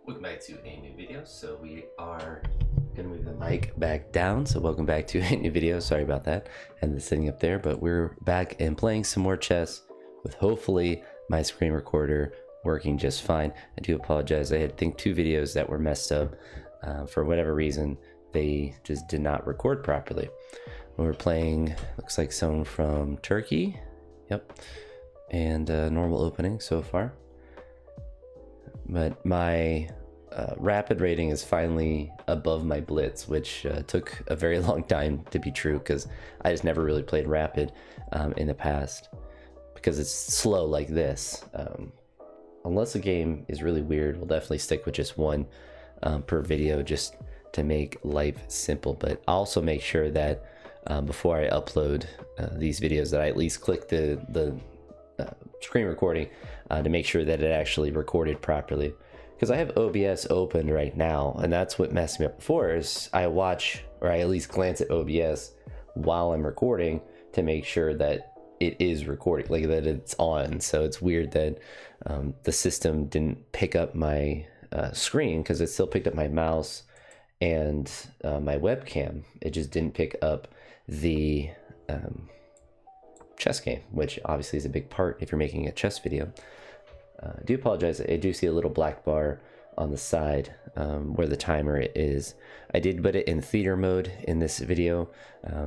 Welcome back to a new video. So we are gonna move the mic back down. So welcome back to a new video. Sorry about that and the sitting up there, but we're back and playing some more chess with hopefully my screen recorder working just fine. I do apologize. I had, I think, two videos that were messed up for whatever reason. They just did not record properly. We're playing, looks like someone from Turkey. Yep. And normal opening so far. But my rapid rating is finally above my blitz, which took a very long time to be true because I just never really played rapid in the past because it's slow like this. Unless a game is really weird, we'll definitely stick with just one per video just to make life simple. But I'll also make sure that before I upload these videos that I at least click the screen recording to make sure that it actually recorded properly, because I have OBS open right now, and that's what messed me up before. Is I watch, or I at least glance at OBS while I'm recording to make sure that it is recording, like that it's on. So it's weird that the system didn't pick up my screen, because it still picked up my mouse and my webcam. It just didn't pick up the chess game, which obviously is a big part if you're making a chess video. I do apologize. I do see a little black bar on the side where the timer is. I did put it in theater mode in this video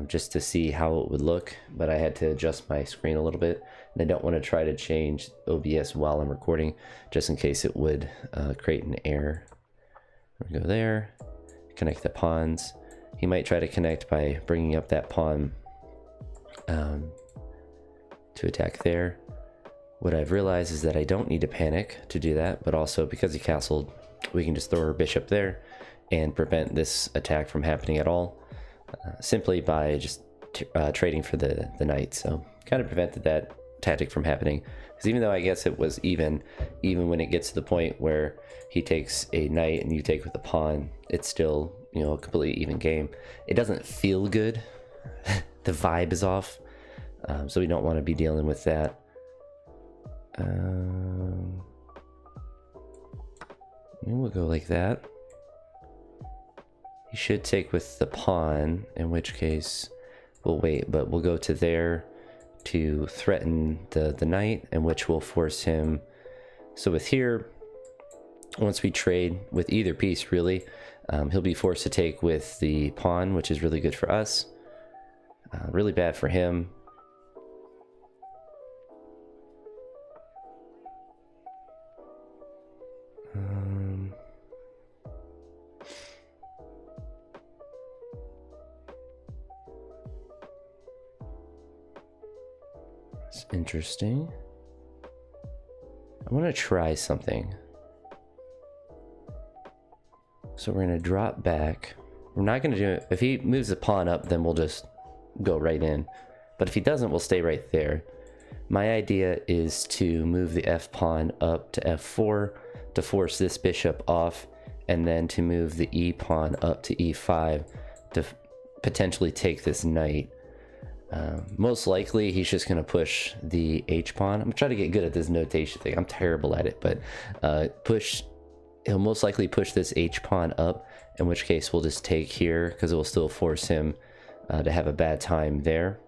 just to see how it would look, but I had to adjust my screen a little bit, and I don't want to try to change OBS while I'm recording just in case it would create an error. We go there, connect the pawns. He might try to connect by bringing up that pawn to attack there. What I've realized is that I don't need to panic to do that, but also because he castled, we can just throw our bishop there and prevent this attack from happening at all, simply by just trading for the knight. So kind of prevented that tactic from happening, because even though I guess it was even when it gets to the point where he takes a knight and you take with a pawn, it's still, you know, a completely even game. It doesn't feel good. The vibe is off. So we don't want to be dealing with that. Maybe we'll go like that. He should take with the pawn, in which case we'll wait, but we'll go to there to threaten the knight, in which will force him. So with here, once we trade with either piece, really, he'll be forced to take with the pawn, which is really good for us. Really bad for him. It's interesting. I want to try something. So we're going to drop back. We're not going to do it. If he moves the pawn up, then we'll just go right in. But if he doesn't, we'll stay right there. My idea is to move the f pawn up to f4 to force this bishop off, and then to move the e pawn up to e5 to potentially take this knight. Most likely he's just going to push the h pawn. I'm trying to get good at this notation thing. I'm terrible at it, but he'll most likely push this h pawn up, in which case we'll just take here, because it will still force him to have a bad time there,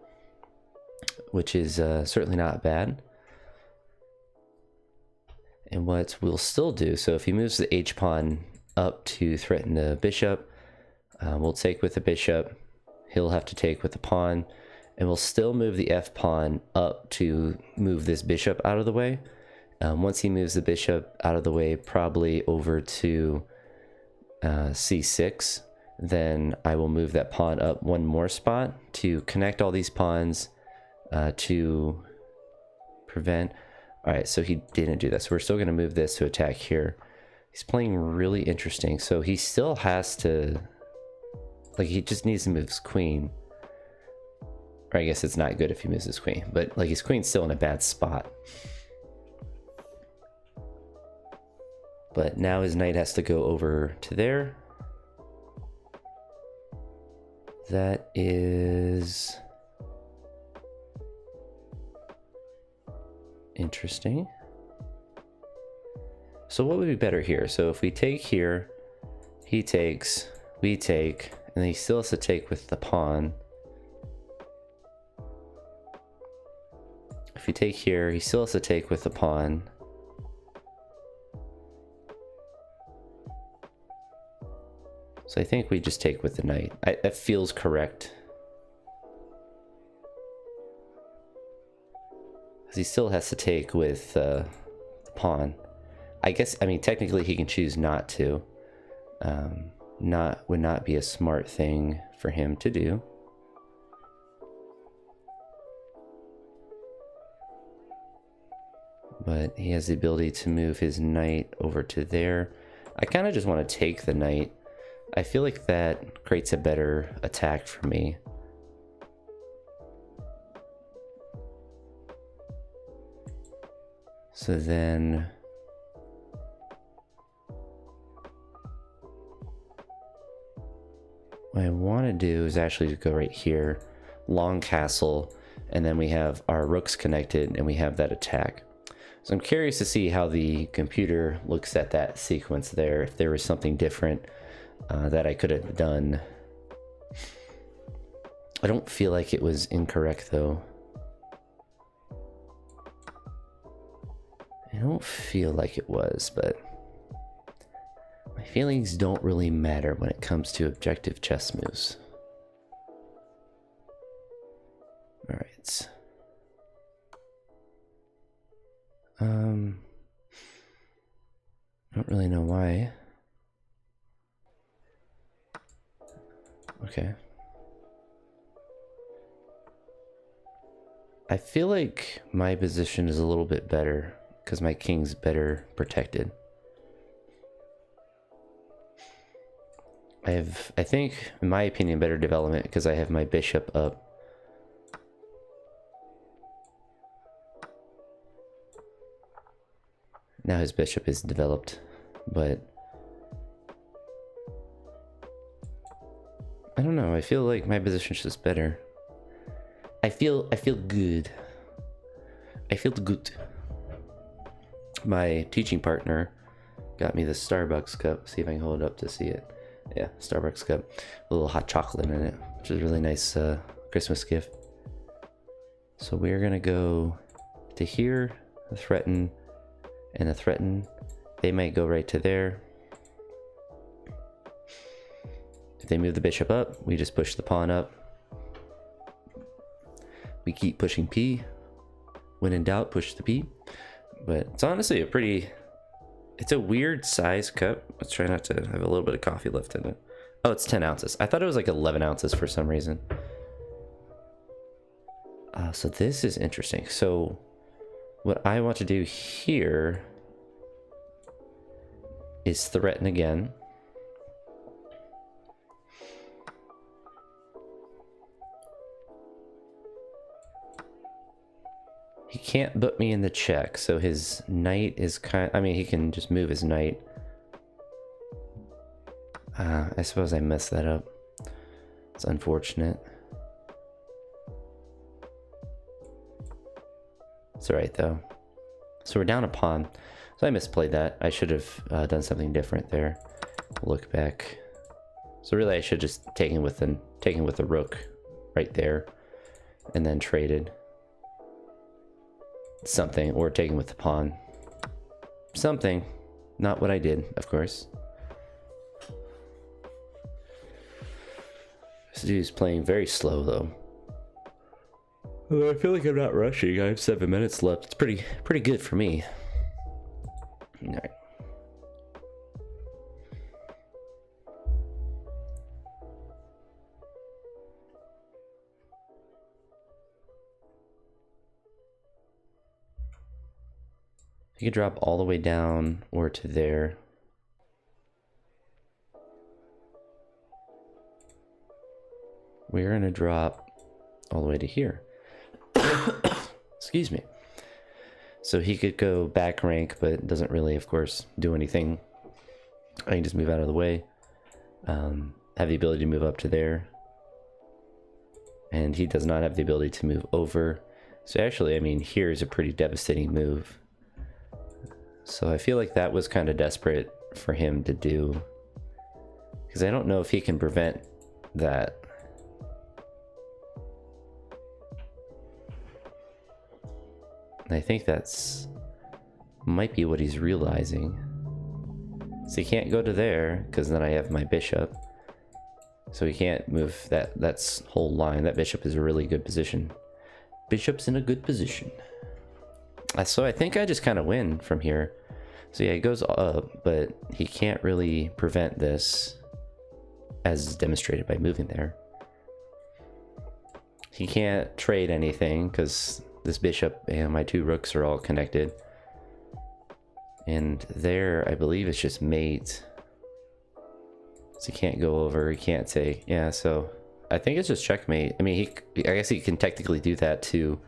which is certainly not bad. And what we'll still do, so if he moves the h pawn up to threaten the bishop, we'll take with the bishop. He'll have to take with the pawn, and we'll still move the f pawn up to move this bishop out of the way. Once he moves the bishop out of the way, probably over to c6, then I will move that pawn up one more spot to connect all these pawns to prevent. All right, so he didn't do that. So we're still going to move this to attack here. He's playing really interesting. So he still has to, like, he just needs to move his queen. Or I guess it's not good if he moves his queen, but like his queen's still in a bad spot. But now his knight has to go over to there. That is interesting. So what would be better here? So if we take here, he takes, we take, and then he still has to take with the pawn. If we take here, he still has to take with the pawn. So I think we just take with the knight. That feels correct. Because he still has to take with the pawn. I guess, I mean, technically he can choose not to. Would not be a smart thing for him to do. But he has the ability to move his knight over to there. I kind of just want to take the knight. I feel like that creates a better attack for me. So then what I want to do is actually go right here, long castle, and then we have our rooks connected and we have that attack. So I'm curious to see how the computer looks at that sequence there, if there was something different that I could have done. I don't feel like it was incorrect though. I don't feel like it was, but my feelings don't really matter when it comes to objective chess moves. All right. I don't really know why. Okay. I feel like my position is a little bit better because my king's better protected. I have, I think, in my opinion, better development because I have my bishop up. Now his bishop is developed, but I don't know. I feel like my position's just better. I feel good. I feel good. My teaching partner got me this Starbucks cup. See if I can hold it up to see it. Yeah, Starbucks cup. A little hot chocolate in it, which is a really nice Christmas gift. So we're gonna go to here, threaten, and a threaten. They might go right to there. If they move the bishop up, we just push the pawn up. We keep pushing P. When in doubt, push the P. But it's honestly a pretty... It's a weird size cup. Let's try not to have a little bit of coffee left in it. Oh, it's 10 ounces. I thought it was like 11 ounces for some reason. So this is interesting. So what I want to do here is threaten again. He can't put me in the check, so his knight is kind... I mean, he can just move his knight. I suppose I messed that up. It's unfortunate. It's alright, though. So we're down a pawn. So I misplayed that. I should have done something different there. Look back. So really, I should just taken with the rook right there, and then traded something, or taken with the pawn. Something. Not what I did, of course. This dude's playing very slow, though. Although I feel like I'm not rushing. I have 7 minutes left. It's pretty good for me. All right. You could drop all the way down or to there. We're gonna drop all the way to here. Excuse me. So he could go back rank, but doesn't really, of course, do anything. I can just move out of the way. Have the ability to move up to there. And he does not have the ability to move over. So actually, I mean, here is a pretty devastating move. So I feel like that was kind of desperate for him to do, because I don't know if he can prevent that. And I think that's might be what he's realizing. So he can't go to there because then I have my bishop. So he can't move that's whole line. That bishop is a really good position. Bishop's in a good position. So I think I just kind of win from here. So yeah, he goes up, but he can't really prevent this as demonstrated by moving there. He can't trade anything because this bishop and my two rooks are all connected. And there, I believe it's just mate. So he can't go over, he can't take. Yeah, so I think it's just checkmate. I mean, I guess he can technically do that to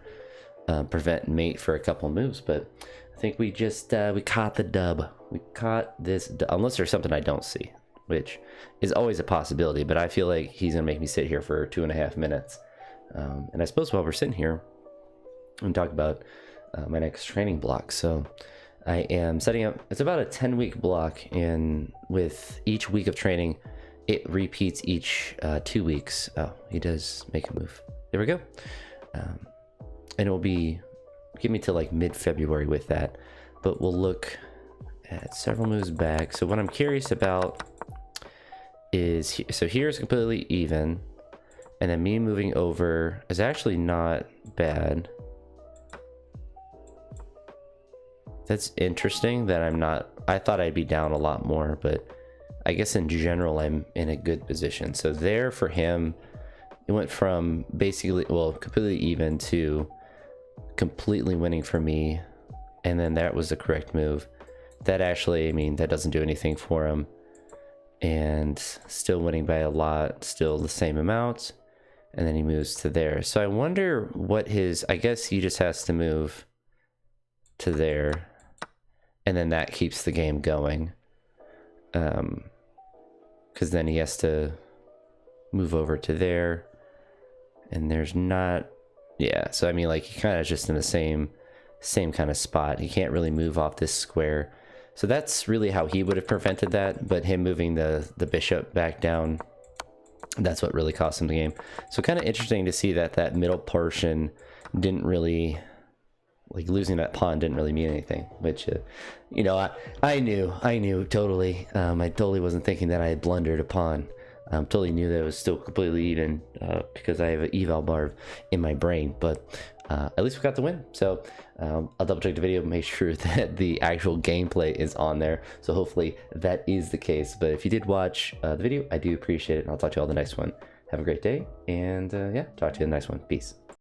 prevent mate for a couple moves, but I think we just, we caught the dub. We caught this, unless there's something I don't see, which is always a possibility, but I feel like he's gonna make me sit here for 2.5 minutes. And I suppose while we're sitting here, I'm gonna talk about my next training block. So I am setting up, it's about a 10-week block, and with each week of training, it repeats each 2 weeks. Oh, he does make a move. There we go. And it will give me to like mid-February with that, but we'll look at several moves back. So what I'm curious about is, so here's completely even, and then me moving over is actually not bad. That's interesting that I'm not, I thought I'd be down a lot more, but I guess in general, I'm in a good position. So there for him, it went from basically, well, completely even to completely winning for me. And then that was the correct move. That actually, I mean, that doesn't do anything for him. And still winning by a lot, still the same amount. And then he moves to there. So I wonder what his, I guess he just has to move to there. And then that keeps the game going. Because then he has to move over to there. And there's not, yeah. So I mean, like, he kind of just in the same kind of spot. He can't really move off this square. So that's really how he would have prevented that. But him moving the bishop back down, that's what really cost him the game. So kind of interesting to see that middle portion didn't really, like, losing that pawn didn't really mean anything, which, you know, I knew totally. I totally wasn't thinking that I had blundered a pawn. Totally knew that it was still completely even because I have an eval bar in my brain, but at least we got the win. So I'll double check the video, make sure that the actual gameplay is on there. So hopefully that is the case. But if you did watch the video, I do appreciate it. And I'll talk to you all in the next one. Have a great day. And yeah, talk to you in the next one. Peace.